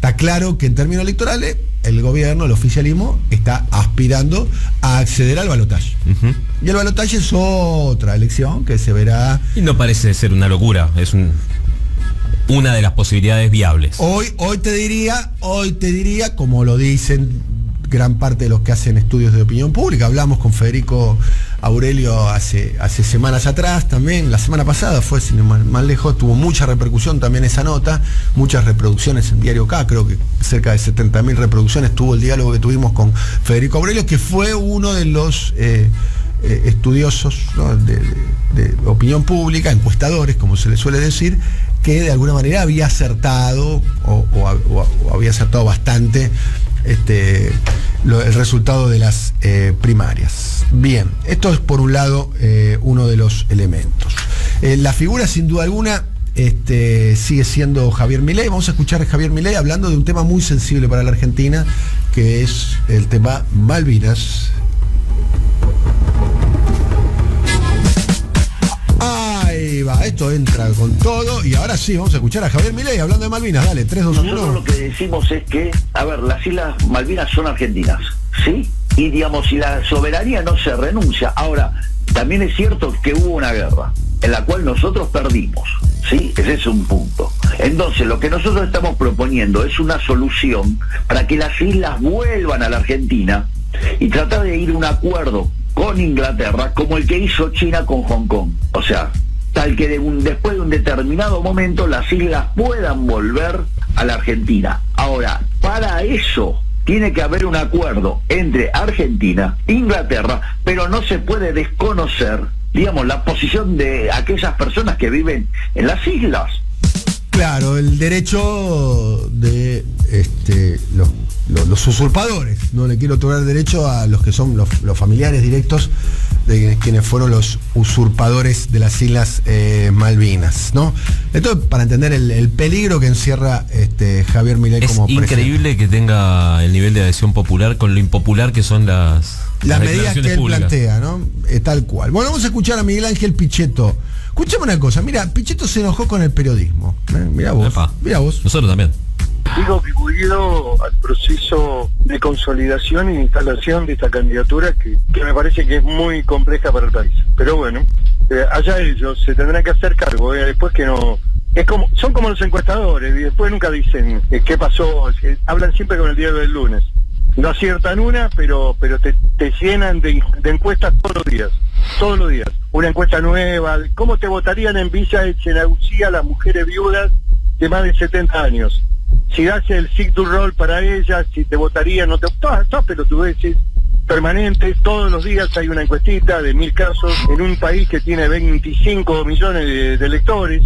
Está claro que en términos electorales el gobierno, el oficialismo, está aspirando a acceder al balotaje. Y el balotaje es otra elección que se verá. Y no parece ser una locura, es una de las posibilidades viables. Hoy te diría, como lo dicen gran parte de los que hacen estudios de opinión pública, hablamos con Federico Aurelio hace semanas atrás, también la semana pasada fue, sin ir más lejos, tuvo mucha repercusión también esa nota, muchas reproducciones en Diario K, creo que cerca de 70.000 reproducciones tuvo el diálogo que tuvimos con Federico Aurelio, que fue uno de los estudiosos, ¿no?, de opinión pública, encuestadores, como se le suele decir, que de alguna manera había acertado o había acertado bastante el resultado de las primarias. Bien, esto es por un lado uno de los elementos. La figura, sin duda alguna, sigue siendo Javier Milei. Vamos a escuchar a Javier Milei hablando de un tema muy sensible para la Argentina, que es el tema Malvinas. Ahí va, esto entra con todo y ahora sí, vamos a escuchar a Javier Milei hablando de Malvinas. Dale, 3, 2, 1. Nosotros lo que decimos es que, a ver, las Islas Malvinas son argentinas, ¿sí? Y digamos, si la soberanía no se renuncia. Ahora, también es cierto que hubo una guerra en la cual nosotros perdimos, ¿sí? Ese es un punto. Entonces, lo que nosotros estamos proponiendo es una solución para que las islas vuelvan a la Argentina y tratar de ir a un acuerdo con Inglaterra como el que hizo China con Hong Kong. O sea, tal que después de un determinado momento las islas puedan volver a la Argentina. Ahora, para eso tiene que haber un acuerdo entre Argentina e Inglaterra, pero no se puede desconocer, digamos, la posición de aquellas personas que viven en las islas. Claro, el derecho de los usurpadores. No le quiero otorgar derecho a los que son los familiares directos de quienes fueron los usurpadores de las Islas Malvinas, ¿no? Esto para entender el peligro que encierra Javier Milei como presidente. Es increíble que tenga el nivel de adhesión popular con lo impopular que son las medidas que él públicas plantea, ¿no? Tal cual. Bueno, vamos a escuchar a Miguel Ángel Pichetto. Escuchame una cosa, mira, Pichetto se enojó con el periodismo. Mirá vos. Nosotros también. Digo que debido al proceso de consolidación e instalación de esta candidatura que me parece que es muy compleja para el país. Pero bueno, allá ellos se tendrán que hacer cargo, después que no... son como los encuestadores, y después nunca dicen qué pasó, hablan siempre con el diario del lunes. No aciertan una, pero te llenan de encuestas todos los días. Una encuesta nueva, ¿cómo te votarían en Villa Echenagucía las mujeres viudas de más de 70 años? Si das el sit to roll para ellas, si te votarían, no te... Todas pelotudeces permanentes, todos los días hay una encuestita de 1000 casos en un país que tiene 25 millones de electores.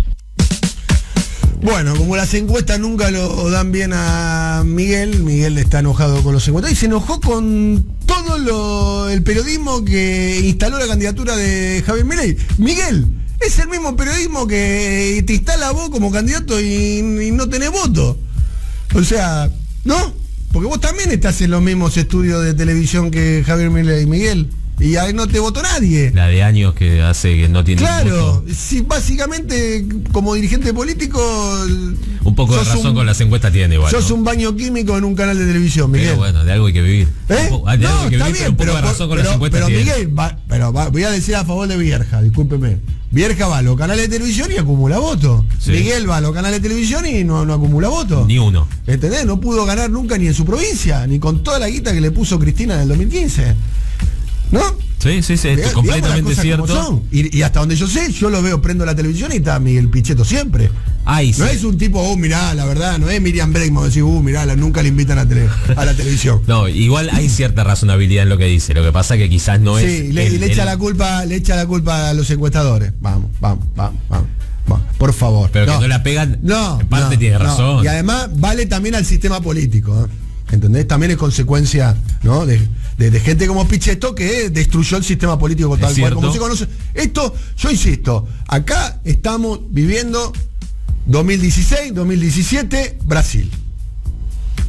Bueno, como las encuestas nunca lo dan bien a Miguel está enojado con los encuestados y se enojó con todo el periodismo que instaló la candidatura de Javier Milei. Miguel, es el mismo periodismo que te instala vos como candidato y no tenés voto. O sea, ¿no? Porque vos también estás en los mismos estudios de televisión que Javier Milei, Miguel. Y ahí no te votó nadie. La de años que hace que no tiene Claro, sí, básicamente como dirigente político un poco de razón con las encuestas tiene igual. Sos, ¿no?, un baño químico en un canal de televisión, Miguel. Pero bueno, de algo hay que vivir. No, está bien, pero Miguel, voy a decir a favor de Vierja, discúlpeme. Vierja va a los canales de televisión y acumula votos. Sí. Miguel va a los canales de televisión y no acumula votos. Ni uno. ¿Entendés? No pudo ganar nunca ni en su provincia, ni con toda la guita que le puso Cristina en el 2015. ¿No? Sí, es completamente cierto. Y hasta donde yo sé, yo lo veo, prendo la televisión y está Miguel Pichetto siempre. Ay, no es un tipo, mirá, la verdad, no es Miriam Bregman, decir, mirá, nunca le invitan a la televisión. No, igual hay cierta razonabilidad en lo que dice. Lo que pasa es que quizás no es. Sí, le echa la culpa a los encuestadores. Vamos. Por favor. Pero que no la pegan, en parte tiene razón. Y además vale también al sistema político, ¿entendés? También es consecuencia, ¿no?, de gente como Pichetto que destruyó el sistema político tal cual como se conoce. Esto, yo insisto, acá estamos viviendo 2016, 2017, Brasil.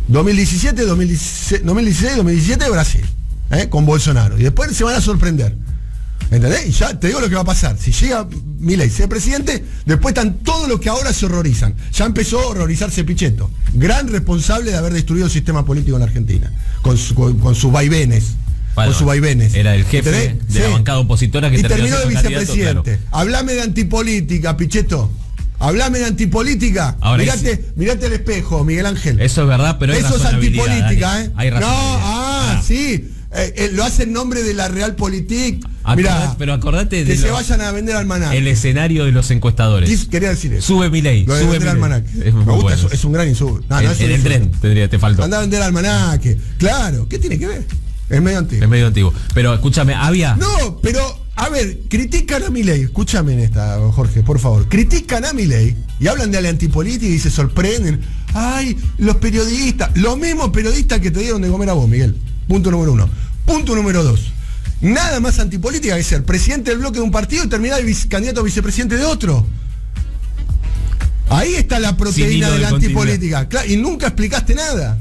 2017, 2016, 2017, Brasil. Con Bolsonaro. Y después se van a sorprender. ¿Entendés? Y ya te digo lo que va a pasar. Si llega Milei, sea presidente, después están todos los que ahora se horrorizan. Ya empezó a horrorizarse Pichetto, gran responsable de haber destruido el sistema político en Argentina, con sus vaivenes. Bueno, con sus vaivenes. Era el jefe de la bancada opositora que y terminó de siendo vicepresidente. candidato, claro. Hablame de antipolítica, Pichetto. Hablame de antipolítica. Ahora mirate el espejo, Miguel Ángel. Eso es verdad, pero eso es antipolítica, Dani. Hay No, razonabilidad. sí. Lo hace en nombre de la Realpolitik. Mirá, pero acordate que se vayan a vender almanaque. El escenario de los encuestadores. Quería decir eso. Sube Milei. Lo de Sube vender almanaque. Es muy Me gusta, bueno. es un gran insulto. No, En el tren te faltó. Anda a vender almanaque. Claro, ¿qué tiene que ver? Es medio antiguo. Es medio antiguo. Pero escúchame, había. No, pero, a ver, critican a Milei. Escúchame en esta, Jorge, por favor. Critican a Milei y hablan de la antipolítica y se sorprenden. Ay, los periodistas. Los mismos periodistas que te dieron de comer a vos, Miguel. Punto número 1. Punto número 2. Nada más antipolítica que ser presidente del bloque de un partido y terminar de candidato a vicepresidente de otro. Ahí está la proteína de la antipolítica. Claro, y nunca explicaste nada.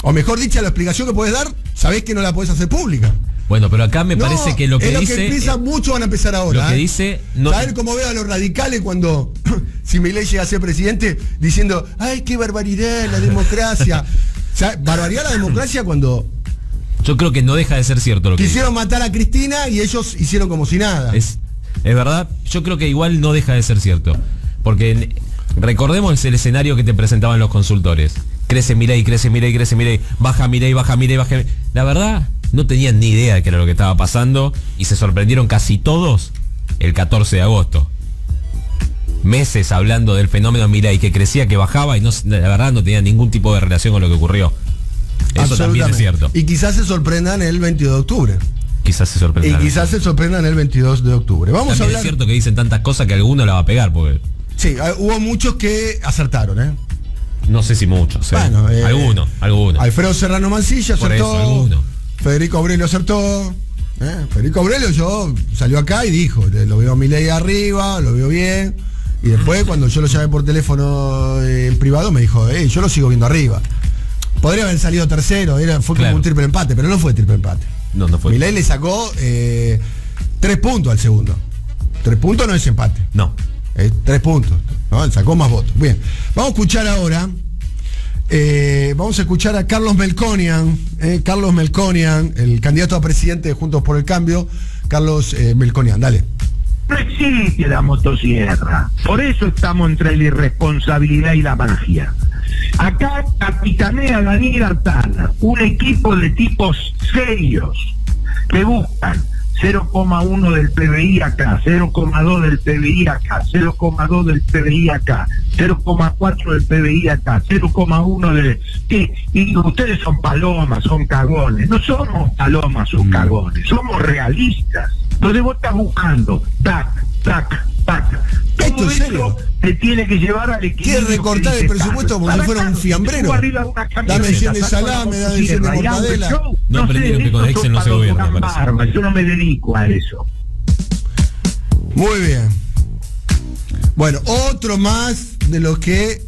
O mejor dicho, la explicación que podés dar, sabés que no la podés hacer pública. Bueno, pero acá me parece que lo que es dice. Lo que empiezan muchos van a empezar ahora. Lo que dice. No, ¿sabés cómo veo a los radicales cuando, si Milei llega a ser presidente, diciendo, ay, qué barbaridad la democracia? O sea, barbaridad la democracia cuando. Yo creo que no deja de ser cierto lo que quisieron matar a Cristina y ellos hicieron como si nada. Es verdad, yo creo que igual no deja de ser cierto. Porque recordemos el escenario que te presentaban los consultores. Crece Milei, crece Milei, crece Milei, baja Milei, baja Milei, baja Milei. La verdad, no tenían ni idea de qué era lo que estaba pasando y se sorprendieron casi todos el 14 de agosto. Meses hablando del fenómeno Milei, que crecía, que bajaba y no, la verdad no tenía ningún tipo de relación con lo que ocurrió. Eso también es cierto. Y quizás se sorprendan el 22 de octubre. Quizás se sorprendan. Y quizás se sorprendan el 22 de octubre. Vamos también a hablar. Es cierto que dicen tantas cosas que alguno la va a pegar, porque. Sí, hubo muchos que acertaron, ¿eh? No sé si muchos. Bueno, alguno. Alfredo Serrano Mancilla acertó. Por eso, alguno. Federico Aurelio acertó. Federico Aurelio salió acá y dijo, lo veo a Milei arriba, lo veo bien. Y después cuando yo lo llamé por teléfono en privado me dijo, yo lo sigo viendo arriba. Podría haber salido tercero, fue como un triple empate, pero no fue triple empate. No fue. Milei le sacó 3 puntos al segundo. 3 puntos no es empate. No. 3 puntos, ¿no? Él sacó más votos. Bien, vamos a escuchar ahora. Vamos a escuchar a Carlos Melconian. Carlos Melconian, el candidato a presidente de Juntos por el Cambio. Carlos Melconian, dale. No existe la motosierra. Por eso estamos entre la irresponsabilidad y la magia. Acá capitanea Daniel Artana, un equipo de tipos serios que buscan 0,1 del PBI acá, 0,2 del PBI acá, 0,2 del PBI acá, 0,4 del PBI acá, 0,1 de... Y ustedes son palomas, son cagones. No somos palomas o cagones, somos realistas. Entonces vos estás buscando, tac, tac, tac. Todo eso te tiene que llevar al equilibrio. Quiere recortar el presupuesto como si fuera un fiambrero. Dame 100 de salame, dame 100 de mortadela. No aprendieron que con Excel no se gobierna, me parece. Yo no me dedico a eso. Muy bien. Bueno, otro más de los que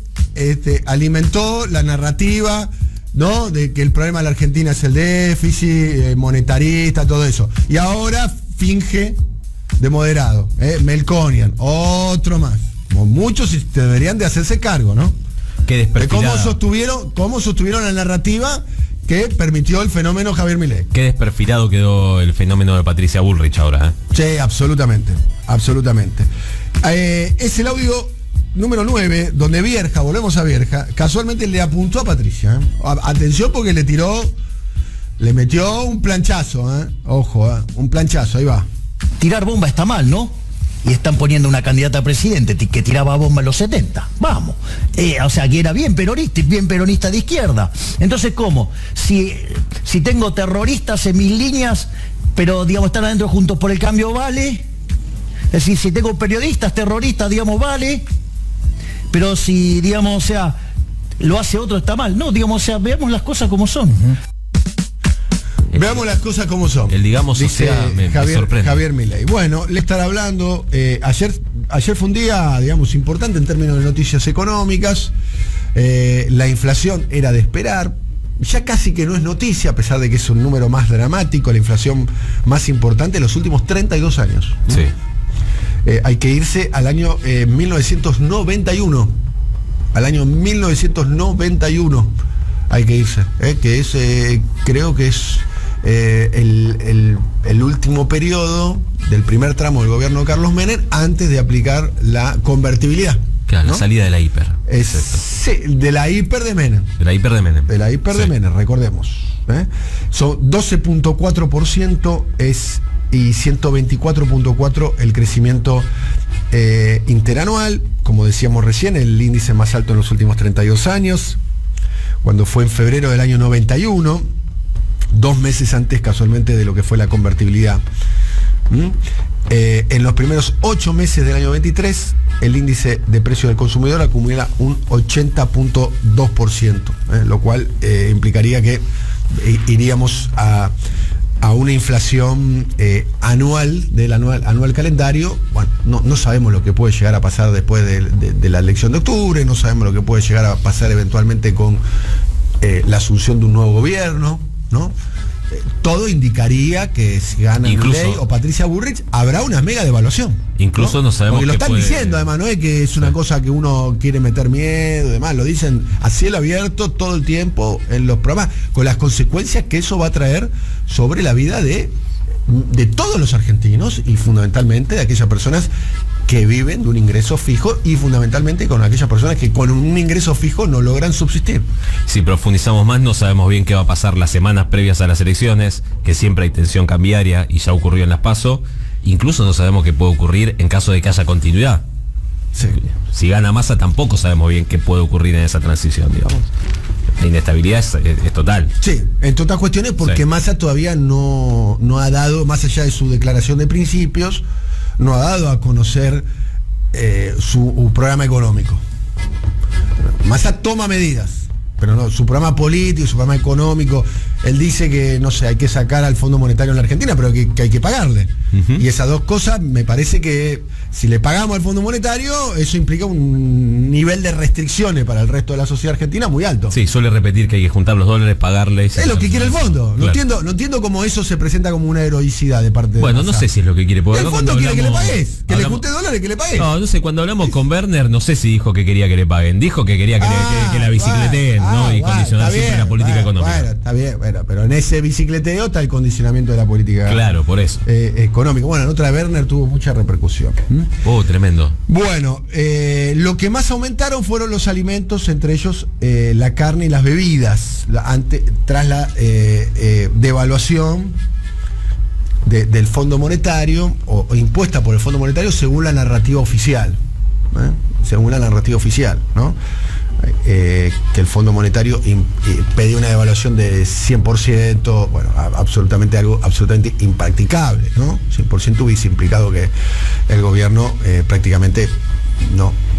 alimentó la narrativa, ¿no? De que el problema de la Argentina es el déficit monetarista, todo eso. Y ahora finge de moderado, Melconian, otro más. Como muchos deberían de hacerse cargo, ¿no? Qué desperfilada. Cómo sostuvieron la narrativa que permitió el fenómeno Javier Milei. Qué desperfilado quedó el fenómeno de Patricia Bullrich ahora, Sí, absolutamente. Es el audio número 9, donde Vierja, volvemos a Vierja, casualmente le apuntó a Patricia. Atención porque le metió un planchazo, ojo, un planchazo, ahí va. Tirar bomba está mal, ¿no? Y están poniendo una candidata a presidente que tiraba bomba en los 70. Vamos. O sea, que era bien peronista de izquierda. Entonces, ¿cómo? Si tengo terroristas en mis líneas, pero, digamos, están adentro Juntos por el Cambio, vale. Es decir, si tengo periodistas, terroristas, digamos, vale. Pero si, digamos, o sea, lo hace otro, está mal. No, digamos, o sea, veamos las cosas como son. Veamos las cosas como son. El digamos, dice, o sea, me sorprende. Javier Milei. Bueno, le estará hablando. Ayer fue un día, digamos, importante en términos de noticias económicas. La inflación era de esperar. ya casi que no es noticia, a pesar de que es un número más dramático, la inflación más importante de los últimos 32 años. Sí. Hay que irse al año 1991. Al año 1991 hay que irse, que es, creo que es el último periodo del primer tramo del gobierno de Carlos Menem antes de aplicar la convertibilidad. Claro, ¿no? la salida de la hiper. Sí, de la hiper de Menem. De la hiper de Menem. De la hiper de Menem, recordemos. Son 12.4% y 124.4% el crecimiento interanual. Como decíamos recién, el índice más alto en los últimos 32 años, cuando fue en febrero del año 91, 2 meses antes casualmente de lo que fue la convertibilidad. En los primeros 8 meses del año 23, el índice de precio del consumidor acumula un 80.2%, lo cual implicaría que iríamos a una inflación anual del anual calendario. Bueno, no sabemos lo que puede llegar a pasar después de la elección de octubre, no sabemos lo que puede llegar a pasar eventualmente con la asunción de un nuevo gobierno, ¿no? Todo indicaría que si gana Milei o Patricia Bullrich habrá una mega devaluación. Incluso no sabemos. Porque lo están diciendo, además, no es que es una cosa que uno quiere meter miedo y demás, lo dicen a cielo abierto todo el tiempo en los programas, con las consecuencias que eso va a traer sobre la vida de todos los argentinos y fundamentalmente de aquellas personas que viven de un ingreso fijo y fundamentalmente con aquellas personas que con un ingreso fijo no logran subsistir. Si profundizamos más, no sabemos bien qué va a pasar las semanas previas a las elecciones, que siempre hay tensión cambiaria y ya ocurrió en las PASO. Incluso no sabemos qué puede ocurrir en caso de que haya continuidad. Sí. Si gana Massa, tampoco sabemos bien qué puede ocurrir en esa transición, digamos. La inestabilidad es total. Sí, entre otras cuestiones porque Massa todavía no ha dado, más allá de su declaración de principios, no ha dado a conocer su programa económico. Massa toma medidas, pero no, su programa político, su programa económico, él dice que, no sé, hay que sacar al Fondo Monetario en la Argentina, pero que hay que pagarle. Y esas dos cosas, me parece que si le pagamos al Fondo Monetario, eso implica un nivel de restricciones para el resto de la sociedad argentina muy alto. Sí, suele repetir que hay que juntar los dólares, pagarles. Es lo que quiere el fondo. Claro. No entiendo cómo eso se presenta como una heroicidad de parte de Bueno, Massa. No sé si es lo que quiere. El fondo quiere que le pagues, le junte dólares, que le pagues. No sé, cuando hablamos con Werner, no sé si dijo que quería que le paguen. Dijo que quería que la bicicleteen, ¿no? Y condicionar siempre la política económica. Bueno, está bien, pero en ese bicicleteo está el condicionamiento de la política. Claro, por eso. Económica. Bueno, en otra Werner tuvo mucha repercusión. Tremendo. Bueno, lo que más aumentaron fueron los alimentos, entre ellos la carne y las bebidas, tras la devaluación del Fondo Monetario o impuesta por el Fondo Monetario según la narrativa oficial. Según la narrativa oficial, ¿no? Que el Fondo Monetario pedía una devaluación de 100%, bueno, algo absolutamente impracticable, ¿no? 100% hubiese implicado que el gobierno prácticamente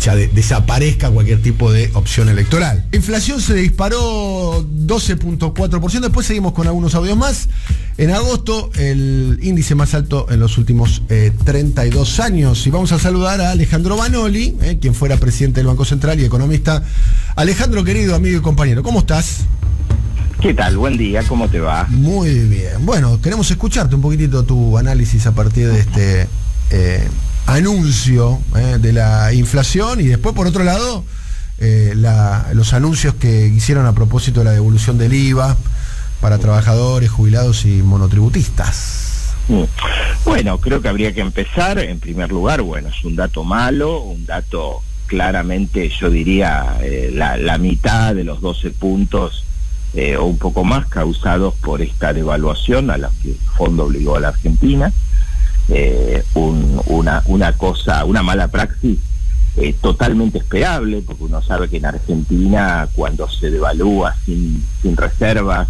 ya desaparezca cualquier tipo de opción electoral. La inflación se disparó 12.4%, después seguimos con algunos audios más. En agosto, el índice más alto en los últimos 32 años. Y vamos a saludar a Alejandro Banoli, quien fuera presidente del Banco Central y economista. Alejandro, querido amigo y compañero, ¿cómo estás? ¿Qué tal? Buen día, ¿cómo te va? Muy bien. Bueno, queremos escucharte un poquitito tu análisis a partir de este anuncio de la inflación y después, por otro lado, los anuncios que hicieron a propósito de la devolución del IVA para trabajadores, jubilados y monotributistas. Bueno, creo que habría que empezar, en primer lugar, bueno, es un dato malo, un dato claramente, yo diría, la mitad de los 12 puntos o un poco más causados por esta devaluación a la que el fondo obligó a la Argentina. Una mala praxis totalmente esperable, porque uno sabe que en Argentina, cuando se devalúa sin reservas,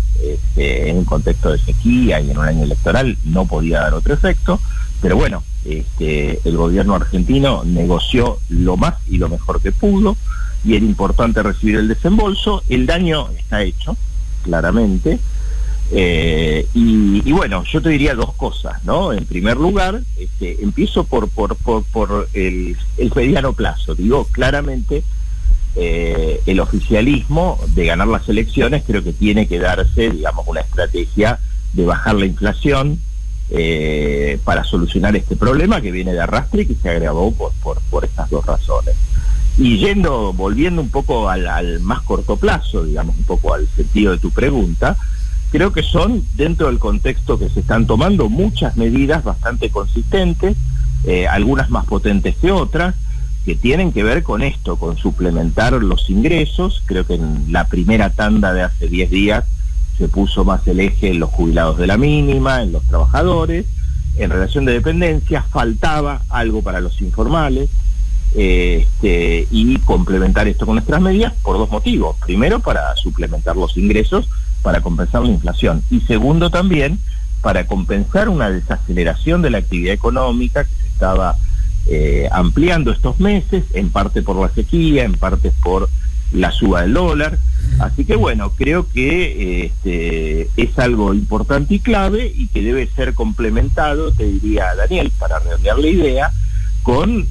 en un contexto de sequía y en un año electoral, no podía dar otro efecto. Pero bueno, el gobierno argentino negoció lo más y lo mejor que pudo, y era importante recibir el desembolso. El daño está hecho, claramente. Y bueno, yo te diría dos cosas, ¿no? En primer lugar, empiezo por el mediano plazo. Digo, claramente el oficialismo de ganar las elecciones, creo que tiene que darse, digamos, una estrategia de bajar la inflación para solucionar este problema que viene de arrastre y que se agravó por estas dos razones. Y volviendo un poco al más corto plazo, digamos, un poco al sentido de tu pregunta, creo que son, dentro del contexto que se están tomando, muchas medidas bastante consistentes, algunas más potentes que otras, que tienen que ver con esto, con suplementar los ingresos. Creo que en la primera tanda de hace 10 días se puso más el eje en los jubilados de la mínima, en los trabajadores. En relación de dependencia faltaba algo para los informales, y complementar esto con nuestras medidas por dos motivos. Primero, para suplementar los ingresos, para compensar la inflación, y segundo también para compensar una desaceleración de la actividad económica que se estaba ampliando estos meses, en parte por la sequía, en parte por la suba del dólar. Así que bueno, creo que es algo importante y clave, y que debe ser complementado, te diría, Daniel, para redondear la idea, con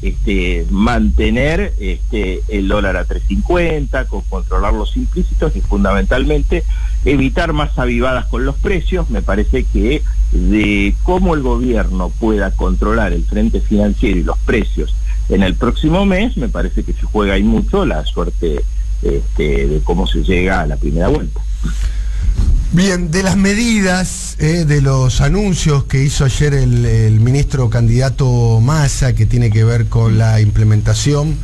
mantener el dólar a 3.50, con controlar los implícitos y fundamentalmente evitar más avivadas con los precios. Me parece que de cómo el gobierno pueda controlar el frente financiero y los precios en el próximo mes, me parece que se juega ahí mucho la suerte de cómo se llega a la primera vuelta. Bien, de las medidas, de los anuncios que hizo ayer el ministro candidato Massa, que tiene que ver con la implementación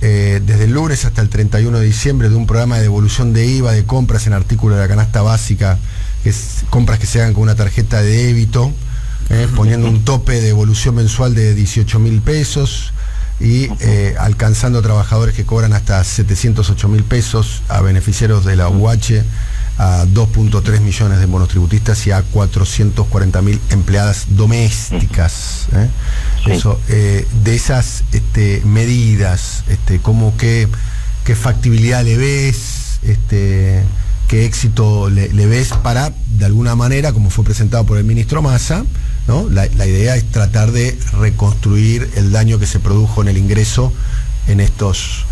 desde el lunes hasta el 31 de diciembre de un programa de devolución de IVA de compras en artículos de la canasta básica, que es compras que se hagan con una tarjeta de débito, poniendo un tope de devolución mensual de 18.000 pesos y alcanzando trabajadores que cobran hasta 708.000 pesos, a beneficiarios de la UH, a 2.3 millones de monotributistas y a 440.000 empleadas domésticas. Sí. Eso, de esas medidas, ¿cómo qué factibilidad le ves? ¿Qué éxito le ves para, de alguna manera, como fue presentado por el ministro Massa, ¿no? La idea es tratar de reconstruir el daño que se produjo en el ingreso en estos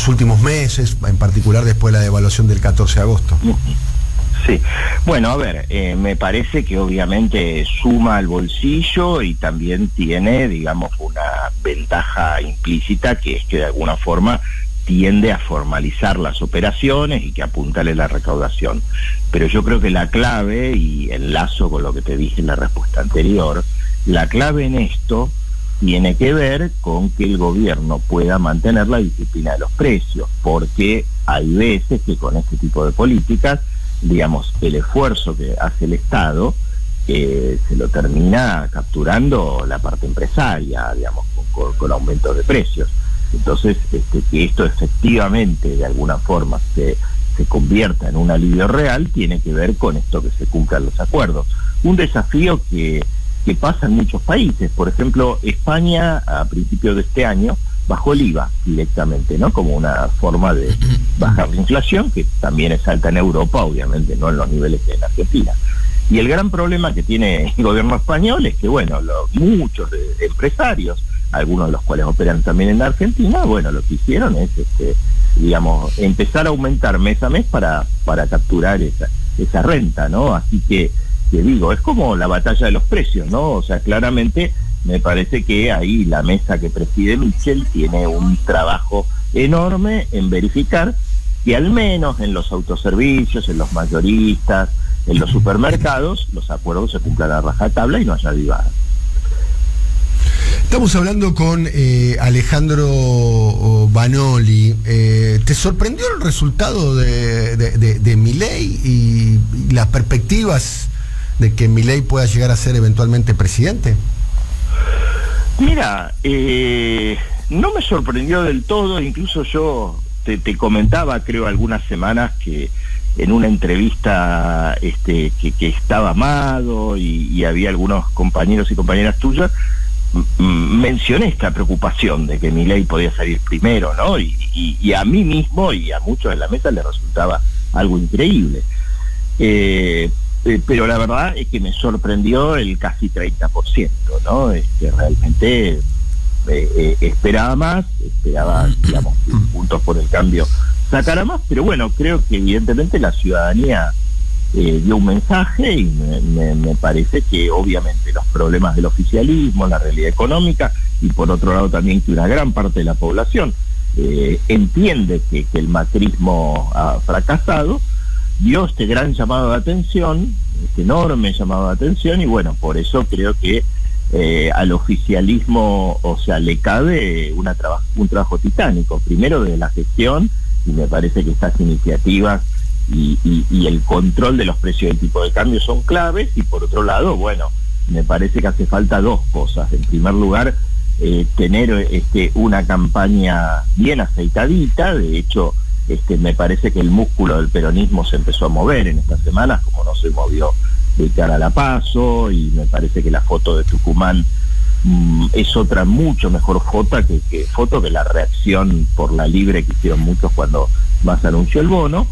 últimos meses, en particular después de la devaluación del 14 de agosto. Sí, bueno, a ver, me parece que obviamente suma al bolsillo y también tiene, digamos, una ventaja implícita, que es que de alguna forma tiende a formalizar las operaciones y que apuntale la recaudación. Pero yo creo que la clave, y enlazo con lo que te dije en la respuesta anterior, la clave en esto tiene que ver con que el gobierno pueda mantener la disciplina de los precios, porque hay veces que con este tipo de políticas, digamos, el esfuerzo que hace el Estado se lo termina capturando la parte empresaria, digamos, con aumentos de precios. Entonces, que esto efectivamente de alguna forma se convierta en un alivio real, tiene que ver con esto, que se cumplan los acuerdos. Un desafío que pasa en muchos países. Por ejemplo, España a principios de este año bajó el IVA directamente, ¿no? Como una forma de bajar la inflación, que también es alta en Europa, obviamente no en los niveles que en Argentina. Y el gran problema que tiene el gobierno español es que, bueno, muchos empresarios, algunos de los cuales operan también en Argentina, bueno, lo que hicieron es, digamos, empezar a aumentar mes a mes para capturar esa renta, ¿no? Así que digo, es como la batalla de los precios, ¿no? O sea, claramente me parece que ahí la mesa que preside Michel tiene un trabajo enorme en verificar que al menos en los autoservicios, en los mayoristas, en los supermercados, los acuerdos se cumplan a rajatabla y no haya avivadas. Estamos hablando con Alejandro Banoli. ¿Te sorprendió el resultado de Milei y las perspectivas de que Milei pueda llegar a ser eventualmente presidente? Mira, no me sorprendió del todo. Incluso yo te comentaba, creo, algunas semanas que en una entrevista que estaba Amado y había algunos compañeros y compañeras tuyas, mencioné esta preocupación de que Milei podía salir primero, ¿no? Y a mí mismo y a muchos de la mesa les resultaba algo increíble. Pero la verdad es que me sorprendió el casi 30%, ¿no? Realmente esperaba más, digamos, Juntos por el Cambio sacara más, pero bueno, creo que evidentemente la ciudadanía dio un mensaje y me parece que obviamente los problemas del oficialismo, la realidad económica y por otro lado también que una gran parte de la población entiende que el macrismo ha fracasado, dio este gran llamado de atención, este enorme llamado de atención y bueno, por eso creo que al oficialismo, o sea, le cabe un trabajo titánico, primero de la gestión y me parece que estas iniciativas y el control de los precios del tipo de cambio son claves y por otro lado, bueno, me parece que hace falta dos cosas. En primer lugar, tener una campaña bien aceitadita, de hecho, me parece que el músculo del peronismo se empezó a mover en estas semanas, como no se movió de cara a la PASO, y me parece que la foto de Tucumán es otra mucho mejor foto que la reacción por la libre que hicieron muchos cuando más anunció el bono.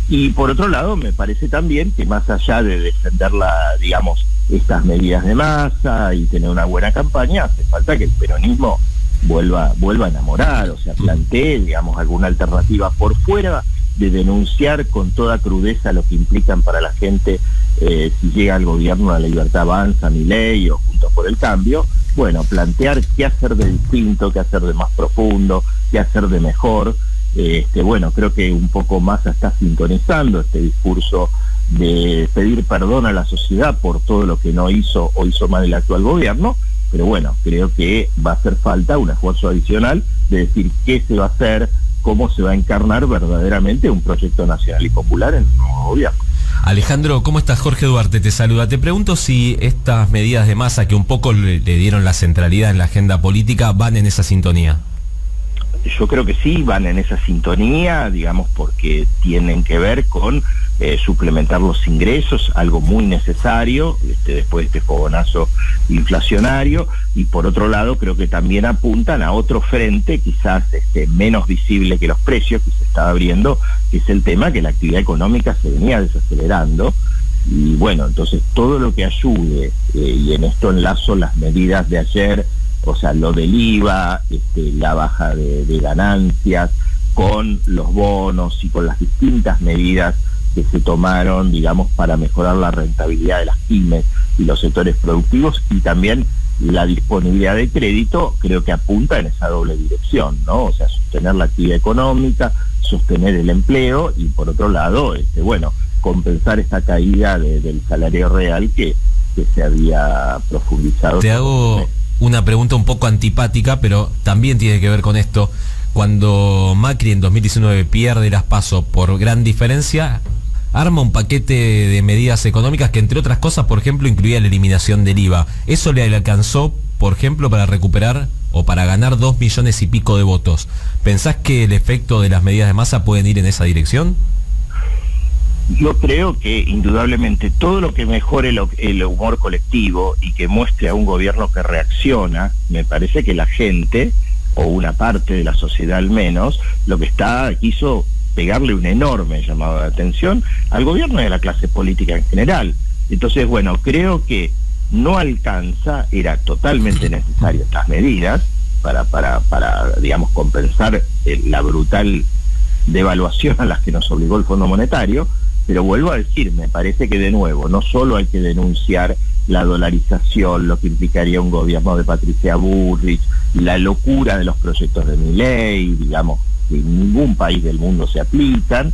Y por otro lado, me parece también que más allá de defender digamos, estas medidas de masa y tener una buena campaña, hace falta que el peronismo vuelva a enamorar, o sea, plantee, digamos, alguna alternativa por fuera de denunciar con toda crudeza lo que implican para la gente si llega al gobierno La Libertad Avanza, Milei o Juntos por el Cambio. Bueno, plantear qué hacer de distinto, qué hacer de más profundo, qué hacer de mejor. Bueno, creo que un poco más está sintonizando este discurso de pedir perdón a la sociedad por todo lo que no hizo o hizo mal el actual gobierno, pero bueno, creo que va a hacer falta un esfuerzo adicional de decir qué se va a hacer, cómo se va a encarnar verdaderamente un proyecto nacional y popular en el nuevo gobierno. Alejandro, ¿cómo estás? Jorge Duarte te saluda. Te pregunto si estas medidas de masa que un poco le dieron la centralidad en la agenda política van en esa sintonía. Yo creo que sí, van en esa sintonía, digamos, porque tienen que ver con suplementar los ingresos, algo muy necesario después de este fogonazo inflacionario, y por otro lado creo que también apuntan a otro frente, quizás menos visible que los precios que se está abriendo, que es el tema que la actividad económica se venía desacelerando, y bueno, entonces todo lo que ayude, y en esto enlazo las medidas de ayer, o sea, lo del IVA, la baja de ganancias, con los bonos y con las distintas medidas que se tomaron, digamos, para mejorar la rentabilidad de las pymes y los sectores productivos, y también la disponibilidad de crédito, creo que apunta en esa doble dirección, ¿no? O sea, sostener la actividad económica, sostener el empleo y por otro lado, bueno, compensar esta caída del salario real que se había profundizado. Te hago una pregunta un poco antipática, pero también tiene que ver con esto. Cuando Macri en 2019 pierde las PASO por gran diferencia, arma un paquete de medidas económicas que, entre otras cosas, por ejemplo, incluía la eliminación del IVA. ¿Eso le alcanzó, por ejemplo, para recuperar o para ganar 2 millones y pico de votos? ¿Pensás que el efecto de las medidas de masa pueden ir en esa dirección? Yo creo que indudablemente todo lo que mejore el humor colectivo y que muestre a un gobierno que reacciona, me parece que la gente, o una parte de la sociedad al menos, lo que quiso pegarle un enorme llamado de atención al gobierno y a la clase política en general. Entonces, bueno, creo que no alcanza, era totalmente necesario estas medidas para digamos, compensar la brutal devaluación a las que nos obligó el Fondo Monetario, pero vuelvo a decir, me parece que de nuevo, no solo hay que denunciar la dolarización, lo que implicaría un gobierno de Patricia Bullrich, la locura de los proyectos de Milei, digamos, que en ningún país del mundo se aplican,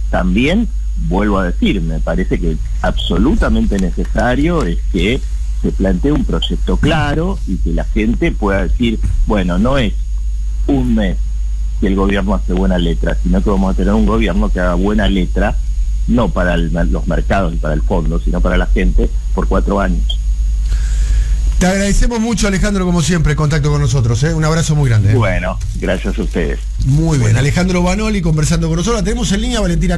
también, vuelvo a decir, me parece que absolutamente necesario es que se plantee un proyecto claro y que la gente pueda decir, bueno, no es un mes que el gobierno hace buena letra, sino que vamos a tener un gobierno que haga buena letra, no para los mercados y para el fondo, sino para la gente por 4 años. Te agradecemos mucho, Alejandro, como siempre, contacto con nosotros. Un abrazo muy grande. Bueno, gracias a ustedes. Muy bien. Alejandro Banoli conversando con nosotros. La tenemos en línea, Valentina.